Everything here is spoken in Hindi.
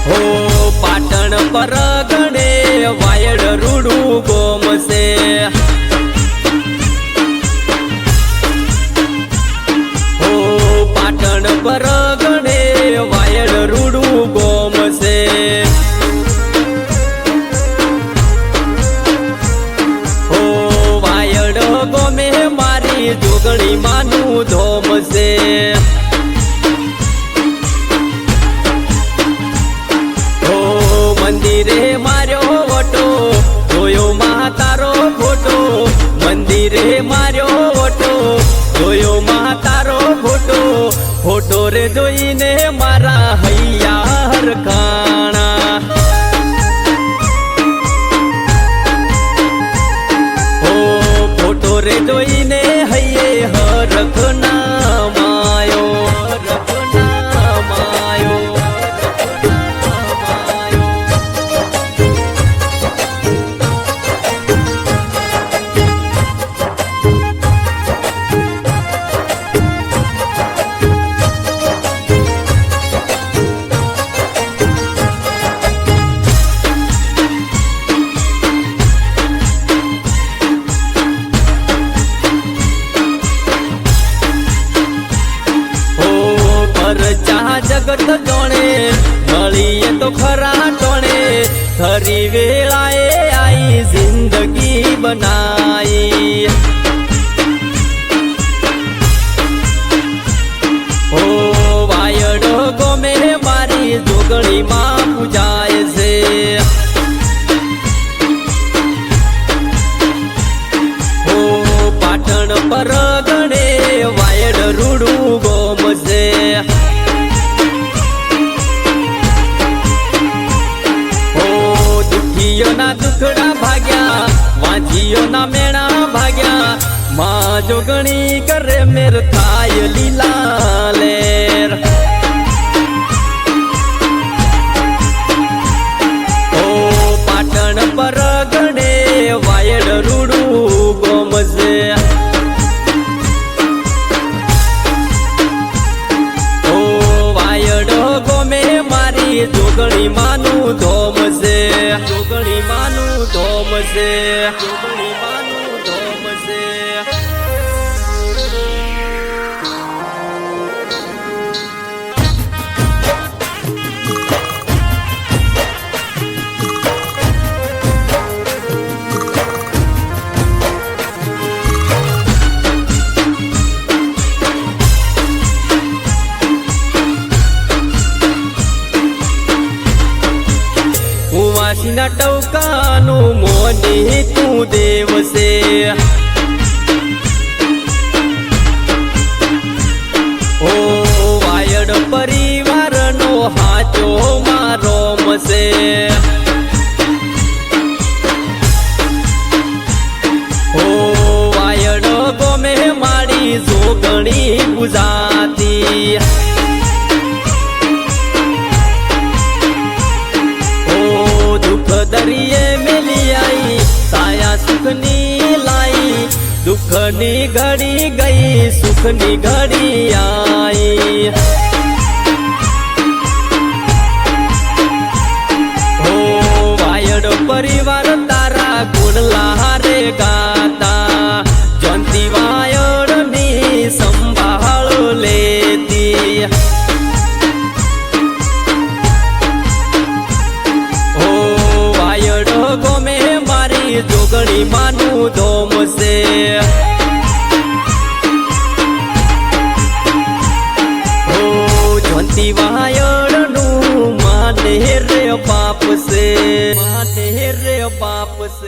हो पाटण परगणे वायड रूडू गोमसे हो पाटण परगणे वायड रूडू गोमसे हो वायड गोमे मारी जोगणी मानू धोमसे मंदिरे मार्यो वटो जोयो महातारो फोटो मंदिरे मार्यो वटो जोयो महातारो फोटो फोटो रे जोईने मारा हैया हरखाणा हो फोटो रे जोईने हैये हरखना मायो हरखना मायो जगत जोणे मळीए तो खरा टोणे खरी वेळाए आई जिंदगी बनाई हो वायड गोमे मारी जोगणी मां पूजाए से हो पाटण परगणे वायड रूडू गोमसे ना दुखड़ा भाग्या वांझियो ना मेणा भाग्या मां जोगणी करे मेर थाय लीला लेर ओ पाटण परगणे वायड रूडू गोमसे ओ वायड गोमे मारी जोगणी मानू धोमसे जोगणी मानू धोमसे जोगणी मानू धोमसे वाशीना टवकानु मोनी तू देवसे ओ वायड परिवार नो हाचो मारो मसे ओ वायड गोमे माड़ी जोगणी बुझाती दुख दरिये मिली आई साया सुखनी लाई दुखनी घड़ी गई सुखनी घड़ी आई हो वायड परिवार तारा गुण लहारे गाता जंती वायड नी संभाळ लेती गोमे मारी जोगणी मानू धोमसे हो झंती वायड नू माने रे बाप से माने रे बाप से।